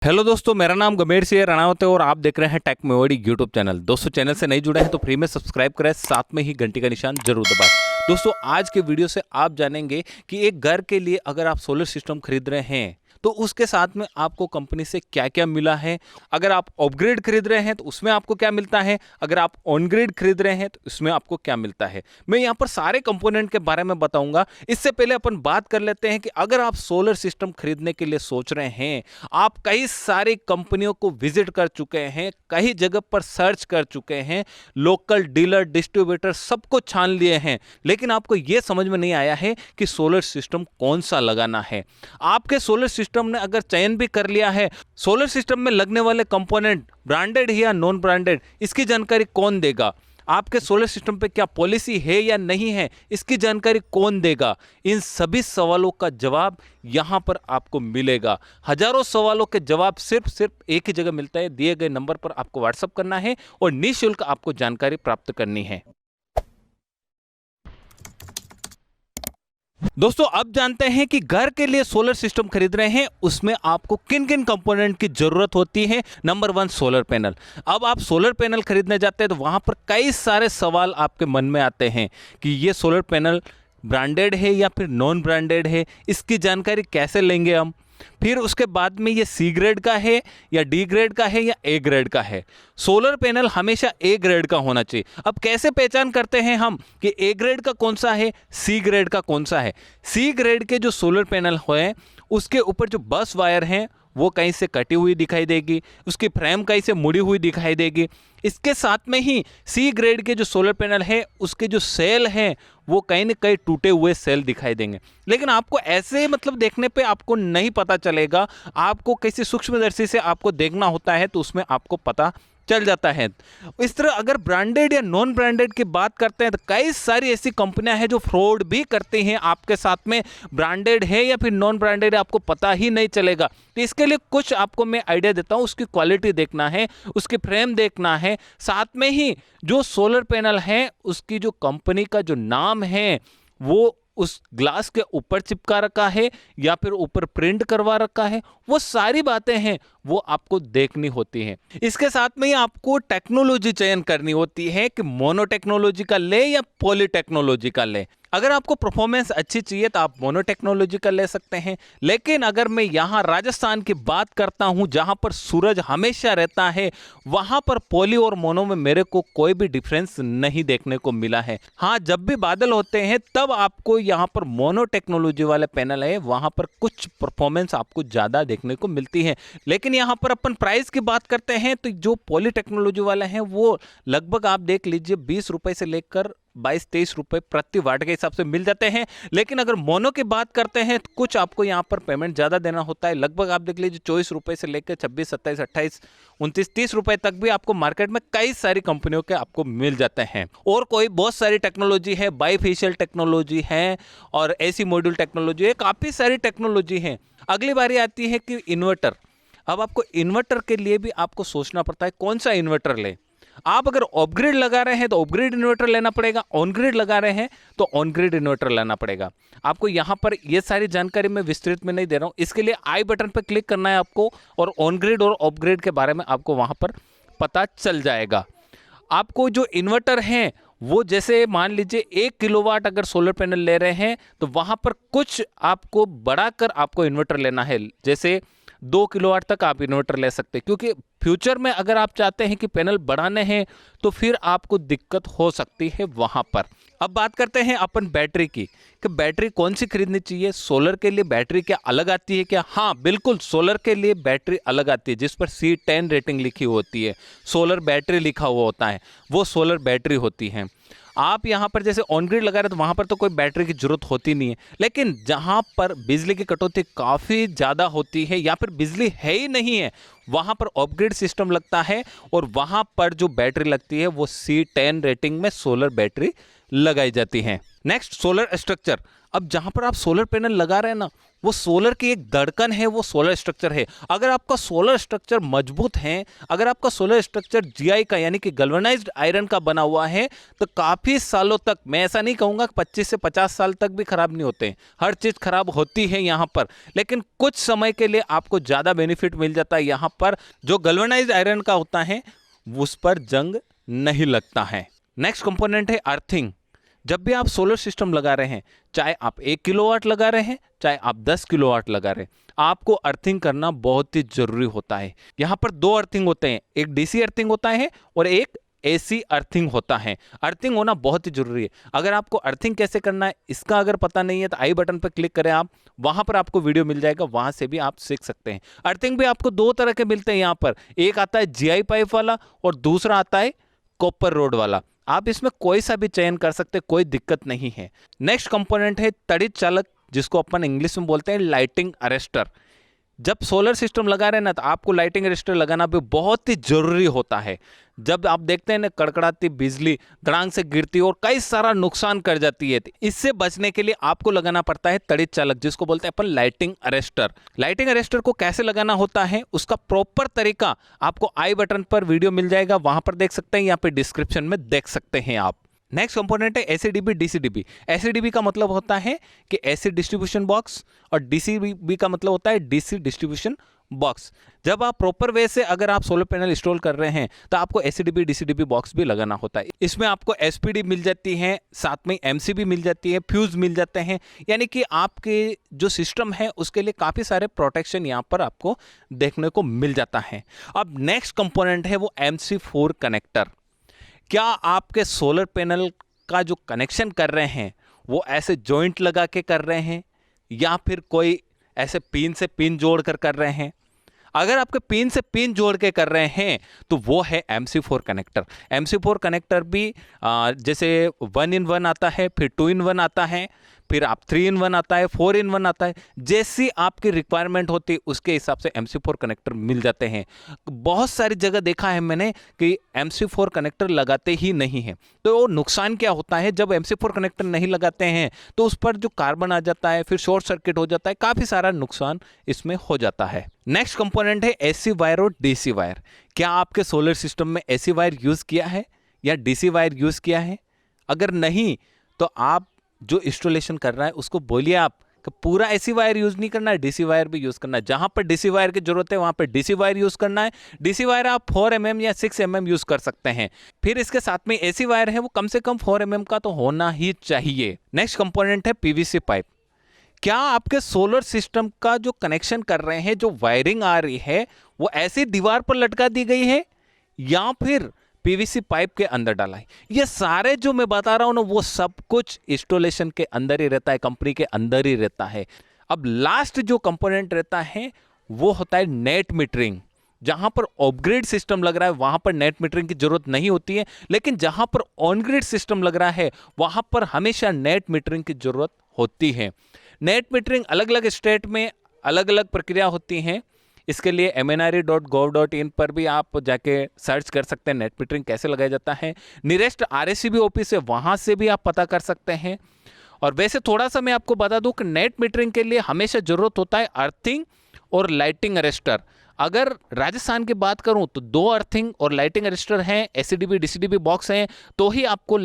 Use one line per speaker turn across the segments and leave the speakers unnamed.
Hello दोस्तों, मेरा नाम गंभीर सिंह राणावत है और आप देख रहे हैं टेक मेवाड़ी यूट्यूब चैनल। दोस्तों, चैनल से नहीं जुड़े हैं तो फ्री में सब्सक्राइब करें, साथ में ही घंटी का निशान जरूर दबाएं। दोस्तों, आज के वीडियो से आप जानेंगे कि एक घर के लिए अगर आप सोलर सिस्टम खरीद रहे हैं तो उसके साथ में आपको कंपनी से क्या क्या मिला है। अगर आप अपग्रेड खरीद रहे हैं तो उसमें आपको क्या मिलता है, अगर आप ऑनग्रेड खरीद रहे हैं तो उसमें आपको क्या मिलता है। मैं यहाँ पर सारे कंपोनेंट के बारे में बताऊंगा। इससे पहले अपन बात कर लेते हैं कि अगर आप सोलर सिस्टम खरीदने के लिए सोच रहे हैं, आप कई सारी कंपनियों को विजिट कर चुके हैं, कई जगह पर सर्च कर चुके हैं, लोकल डीलर डिस्ट्रीब्यूटर सबको छान लिए हैं, लेकिन आपको यह समझ में नहीं आया है कि सोलर सिस्टम कौन सा लगाना है। आपके सोलर सिस्टम ने अगर चयन भी कर लिया है, सोलर सिस्टम में लगने वाले कंपोनेंट ब्रांडेड है या नॉन ब्रांडेड, इसकी जानकारी कौन देगा। आपके सोलर सिस्टम पे क्या पॉलिसी है या नहीं है, इसकी जानकारी कौन देगा। इन सभी सवालों का जवाब यहां पर आपको मिलेगा। हजारों सवालों के जवाब सिर्फ एक ही जगह मिलता है। दिए गए नंबर पर आपको व्हाट्सएप करना है और निःशुल्क आपको जानकारी प्राप्त करनी है। दोस्तों, अब जानते हैं कि घर के लिए सोलर सिस्टम खरीद रहे हैं, उसमें आपको किन किन कंपोनेंट की जरूरत होती है। Number 1, solar panel. अब आप सोलर पैनल खरीदने जाते हैं तो वहां पर कई सारे सवाल आपके मन में आते हैं कि ये सोलर पैनल ब्रांडेड है या फिर नॉन ब्रांडेड है, इसकी जानकारी कैसे लेंगे हम। फिर उसके बाद में ये सी ग्रेड का है या डी ग्रेड का है या ए ग्रेड का है। सोलर पैनल हमेशा ए ग्रेड का होना चाहिए। अब कैसे पहचान करते हैं हम कि ए ग्रेड का कौन सा है, सी ग्रेड का कौन सा है। सी ग्रेड के जो सोलर पैनल हैं उसके ऊपर जो बस वायर हैं वो कहीं से कटी हुई दिखाई देगी, उसकी फ्रेम कहीं से मुड़ी हुई दिखाई देगी। इसके साथ में ही सी ग्रेड के जो सोलर पैनल है उसके जो सेल हैं वो कहीं ना कहीं टूटे हुए सेल दिखाई देंगे। लेकिन आपको ऐसे देखने पे आपको नहीं पता चलेगा, आपको किसी सूक्ष्मदर्शी से आपको देखना होता है तो उसमें आपको पता चल जाता है। इस तरह अगर ब्रांडेड या नॉन ब्रांडेड की बात करते हैं तो कई सारी ऐसी कंपनियां हैं जो फ्रॉड भी करती हैं आपके साथ में। ब्रांडेड है या फिर नॉन ब्रांडेड है आपको पता ही नहीं चलेगा। तो इसके लिए कुछ आपको मैं आइडिया देता हूं। उसकी क्वालिटी देखना है, उसकी फ्रेम देखना है, साथ में ही जो सोलर पैनल है उसकी जो कंपनी का जो नाम है वो उस ग्लास के ऊपर चिपका रखा है या फिर ऊपर प्रिंट करवा रखा है, वो सारी बातें हैं वो आपको देखनी होती हैं। इसके साथ में ही आपको टेक्नोलॉजी चयन करनी होती है कि मोनो टेक्नोलॉजी का ले या पॉली टेक्नोलॉजी का ले। अगर आपको परफॉर्मेंस अच्छी चाहिए तो आप मोनो टेक्नोलॉजी का ले सकते हैं, लेकिन अगर मैं यहाँ राजस्थान की बात करता हूँ जहाँ पर सूरज हमेशा रहता है, वहाँ पर पॉली और मोनो में मेरे को कोई भी डिफरेंस नहीं देखने को मिला है। हाँ, जब भी बादल होते हैं तब आपको यहाँ पर मोनो टेक्नोलॉजी वाले पैनल है वहाँ पर कुछ परफॉर्मेंस आपको ज़्यादा देखने को मिलती है। लेकिन यहाँ पर अपन प्राइस की बात करते हैं तो जो पॉली टेक्नोलॉजी वाले हैं वो लगभग आप देख लीजिए 20 रुपए से लेकर 22-23 रुपए प्रति वाट के हिसाब से मिल जाते हैं। लेकिन अगर मोनो की बात करते हैं तो कुछ आपको यहाँ पर पेमेंट ज़्यादा देना होता है। लगभग आप देख लीजिए 24 रुपए से लेकर 26, 27, 28, 29, 30 रुपए तक भी आपको मार्केट में कई सारी कंपनियों के आपको मिल जाते हैं। और कोई बहुत सारी टेक्नोलॉजी है, बाईफेशियल टेक्नोलॉजी है और एसी मॉड्यूल टेक्नोलॉजी है, काफ़ी सारी टेक्नोलॉजी है। अगली बारी आती है कि इन्वर्टर। अब आपको इन्वर्टर के लिए भी आपको सोचना पड़ता है कौन सा इन्वर्टर लें। आप अगर अपग्रेड लगा रहे हैं तो अपग्रेड इन्वर्टर लेना पड़ेगा, ऑनग्रेड लगा रहे हैं तो ऑनग्रेड इन्वर्टर लेना पड़ेगा। आपको यहाँ पर ये सारी जानकारी मैं विस्तृत में नहीं दे रहा हूँ। इसके लिए आई बटन पर क्लिक करना है आपको और ऑनग्रेड और अपग्रेड के बारे में आपको वहाँ पर पता चल जाएगा। आपको जो इन्वर्टर हैं वो जैसे मान लीजिए 1 किलोवाट अगर सोलर पैनल ले रहे हैं तो वहाँ पर कुछ आपको बढ़ाकर आपको इन्वर्टर लेना है। जैसे 2 किलोवाट तक आप इन्वर्टर ले सकते हैं, क्योंकि फ्यूचर में अगर आप चाहते हैं कि पैनल बढ़ाने हैं तो फिर आपको दिक्कत हो सकती है वहाँ पर। अब बात करते हैं अपन बैटरी की कि बैटरी कौन सी खरीदनी चाहिए। सोलर के लिए बैटरी क्या अलग आती है क्या? हाँ बिल्कुल, सोलर के लिए बैटरी अलग आती है जिस पर C10 रेटिंग लिखी होती है, सोलर बैटरी लिखा हुआ होता है, वो सोलर बैटरी होती है। आप यहाँ पर जैसे ऑनग्रिड लगा रहे तो वहाँ पर तो कोई बैटरी की जरूरत होती नहीं है। लेकिन जहाँ पर बिजली की कटौती काफ़ी ज़्यादा होती है या फिर बिजली है ही नहीं है, वहाँ पर अपग्रेड सिस्टम लगता है और वहाँ पर जो बैटरी लगती है वो C10 रेटिंग में सोलर बैटरी लगाई जाती है। Next, solar structure. अब जहाँ पर आप सोलर पैनल लगा रहे हैं ना वो सोलर की एक धड़कन है, वो सोलर स्ट्रक्चर है। अगर आपका सोलर स्ट्रक्चर मजबूत है, अगर आपका सोलर स्ट्रक्चर जीआई का यानी कि गैल्वेनाइज्ड आयरन का बना हुआ है, तो काफ़ी सालों तक, मैं ऐसा नहीं कहूँगा 25 से 50 साल तक भी खराब नहीं होते, हर चीज़ खराब होती है यहाँ पर, लेकिन कुछ समय के लिए आपको ज़्यादा बेनिफिट मिल जाता है। यहाँ पर जो गैल्वेनाइज्ड आयरन का होता है उस पर जंग नहीं लगता है। नेक्स्ट कंपोनेंट है अर्थिंग। जब भी आप सोलर सिस्टम लगा रहे हैं, चाहे आप 1 किलोवाट लगा रहे हैं, चाहे आप 10 किलोवाट लगा रहे हैं, आपको अर्थिंग करना बहुत ही जरूरी होता है। यहाँ पर 2 अर्थिंग होते हैं, एक डीसी अर्थिंग होता है और एक एसी अर्थिंग होता है। अर्थिंग होना बहुत ही जरूरी है। अगर आपको अर्थिंग कैसे करना है इसका अगर पता नहीं है तो आई बटन पर क्लिक करें आप, वहां पर आपको वीडियो मिल जाएगा, वहां से भी आप सीख सकते हैं। अर्थिंग भी आपको 2 तरह के मिलते हैं यहाँ पर, एक आता है जीआई पाइप वाला और दूसरा आता है कॉपर रोड वाला। आप इसमें कोई सा भी चयन कर सकते, कोई दिक्कत नहीं है। नेक्स्ट कंपोनेंट है तड़ित चालक, जिसको अपन इंग्लिश में बोलते हैं लाइटिंग अरेस्टर। जब सोलर सिस्टम लगा रहे हैं ना, तो आपको लाइटिंग अरेस्टर लगाना भी बहुत ही जरूरी होता है। जब आप देखते हैं ना कड़कड़ाती बिजली धड़ांग से गिरती है और कई सारा नुकसान कर जाती है, तो इससे बचने के लिए आपको लगाना पड़ता है तड़ित चालक, जिसको बोलते हैं अपन लाइटिंग अरेस्टर। लाइटिंग अरेस्टर को कैसे लगाना होता है उसका प्रॉपर तरीका आपको आई बटन पर वीडियो मिल जाएगा, वहां पर देख सकते हैं, यहाँ पे डिस्क्रिप्शन में देख सकते हैं आप। नेक्स्ट कंपोनेंट है एसीडीबी डीसीडीबी। एसीडीबी का मतलब होता है कि एसी डिस्ट्रीब्यूशन बॉक्स और डीसीबी का मतलब होता है डीसी डिस्ट्रीब्यूशन बॉक्स। जब आप प्रॉपर वे से अगर आप सोलर पैनल इंस्टॉल कर रहे हैं तो आपको एसीडीबी डीसीडीबी बॉक्स भी लगाना होता है। इसमें आपको एसपीडी मिल जाती है, साथ में एमसीबी मिल जाती है, फ्यूज मिल जाते हैं, यानी कि आपके जो सिस्टम है उसके लिए काफ़ी सारे प्रोटेक्शन यहाँ पर आपको देखने को मिल जाता है। अब नेक्स्ट कंपोनेंट है वो MC4 कनेक्टर। क्या आपके सोलर पैनल का जो कनेक्शन कर रहे हैं वो ऐसे जॉइंट लगा के कर रहे हैं या फिर कोई ऐसे पिन से पिन जोड़ कर रहे हैं? अगर आपके पिन से पिन जोड़ के कर रहे हैं तो वो है MC4 कनेक्टर। MC4 कनेक्टर भी जैसे 1-in-1 आता है, फिर 2-in-1 आता है, फिर आप 3-in-1 आता है, 4-in-1 आता है। जैसी आपकी रिक्वायरमेंट होती है उसके हिसाब से MC4 कनेक्टर मिल जाते हैं। बहुत सारी जगह देखा है मैंने कि MC4 कनेक्टर लगाते ही नहीं हैं, तो नुकसान क्या होता है, जब MC4 कनेक्टर नहीं लगाते हैं तो उस पर जो कार्बन आ जाता है, फिर शॉर्ट सर्किट हो जाता है, काफ़ी सारा नुकसान इसमें हो जाता है। नेक्स्ट कंपोनेंट है AC वायर और DC वायर। क्या आपके सोलर सिस्टम में AC वायर यूज़ किया है या DC वायर यूज़ किया है? अगर नहीं तो आप जो इंस्टॉलेशन कर रहा है उसको बोलिए आप कि पूरा AC वायर यूज़ नहीं करना है, DC वायर भी यूज़ करना है। जहाँ पर DC वायर की जरूरत है वहाँ पर DC वायर यूज़ करना है। DC वायर आप 4 mm या 6 mm यूज़ कर सकते हैं। फिर इसके साथ में AC वायर है वो कम से कम 4 mm का तो होना ही चाहिए। नेक्स्ट कंपोनेंट है PVC पाइप। क्या आपके सोलर सिस्टम का जो कनेक्शन कर रहे हैं, जो वायरिंग आ रही है वो ऐसी दीवार पर लटका दी गई है या फिर PVC पाइप के अंदर डाला है? ये सारे जो मैं बता रहा हूं ना वो सब कुछ इंस्टॉलेशन के अंदर ही रहता है, कंपनी के अंदर ही रहता है। अब लास्ट जो कंपोनेंट रहता है वो होता है नेट मीटरिंग। जहां पर ऑफ ग्रिड सिस्टम लग रहा है वहां पर नेट मीटरिंग की जरूरत नहीं होती है, लेकिन जहां पर ऑन ग्रिड सिस्टम लग रहा है वहां पर हमेशा नेट मीटरिंग की जरूरत होती है। नेट मीटरिंग अलग अलग स्टेट में अलग अलग प्रक्रिया होती हैं। इसके लिए mnre.gov.in पर भी आप जाके सर्च कर सकते हैं नेट मीटरिंग कैसे लगाया जाता है। नियरेस्ट RSCB ऑफिस है वहाँ से भी आप पता कर सकते हैं। और वैसे थोड़ा सा मैं आपको बता दूं कि नेट मीटरिंग के लिए हमेशा ज़रूरत होता है अर्थिंग और लाइटिंग अरेस्टर। अगर राजस्थान की बात करूं तो 2 अर्थिंग और लाइटिंग अरेस्टर हैं, एसीडीबी डीसीडीबी बॉक्स हैं, तो ही आपको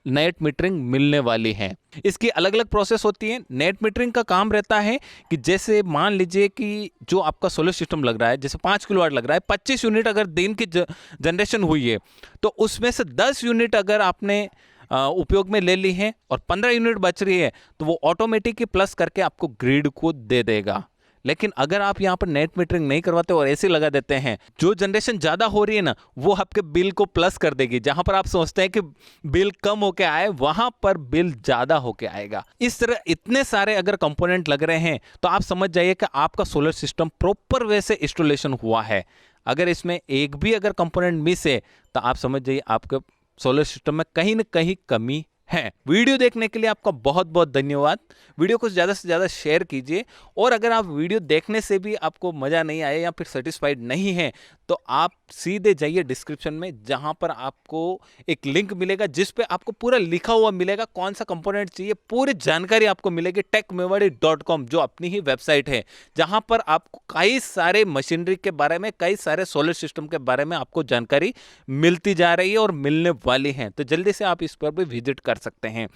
नेट मीटरिंग मिलने वाली है। इसकी अलग अलग प्रोसेस होती है। नेट मीटरिंग का काम रहता है कि जैसे मान लीजिए कि जो आपका सोलर सिस्टम लग रहा है, जैसे 5 किलोवाट लग रहा है, 25 यूनिट अगर दिन की जनरेशन हुई है तो उसमें से 10 यूनिट अगर आपने उपयोग में ले ली है और 15 यूनिट बच रही है तो वो ऑटोमेटिक ही प्लस करके आपको ग्रिड को दे देगा। लेकिन अगर आप यहाँ पर नेट मीटरिंग नहीं करवाते और ऐसे लगा देते हैं, जो जनरेशन ज़्यादा हो रही है ना वो आपके बिल को प्लस कर देगी। जहाँ पर आप सोचते हैं कि बिल कम होके आए वहाँ पर बिल ज़्यादा होके आएगा। इस तरह इतने सारे अगर कंपोनेंट लग रहे हैं तो आप समझ जाइए कि आपका सोलर सिस्टम प्रॉपर वे से इंस्टॉलेशन हुआ है। अगर इसमें एक भी अगर कंपोनेंट मिस है तो आप समझ जाइए आपके सोलर सिस्टम में कहीं ना कहीं कमी हैं। वीडियो देखने के लिए आपका बहुत बहुत धन्यवाद। वीडियो को ज़्यादा से ज़्यादा शेयर कीजिए, और अगर आप वीडियो देखने से भी आपको मज़ा नहीं आया या फिर सेटिस्फाइड नहीं है तो आप सीधे जाइए डिस्क्रिप्शन में, जहां पर आपको एक लिंक मिलेगा जिस पे आपको पूरा लिखा हुआ मिलेगा कौन सा कंपोनेंट चाहिए, पूरी जानकारी आपको मिलेगी techmewadi.com, जो अपनी ही वेबसाइट है, जहां पर आपको कई सारे मशीनरी के बारे में, कई सारे सोलर सिस्टम के बारे में आपको जानकारी मिलती जा रही है और मिलने वाली है। तो जल्दी से आप इस पर भी विजिट कर सकते हैं।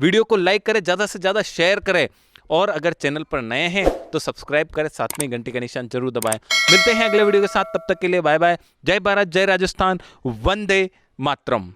वीडियो को लाइक करें, ज़्यादा से ज़्यादा शेयर करें, और अगर चैनल पर नए हैं तो सब्सक्राइब करें, साथ में घंटी का निशान जरूर दबाएं। मिलते हैं अगले वीडियो के साथ, तब तक के लिए बाय बाय। जय भारत, जय राजस्थान, वंदे मातरम।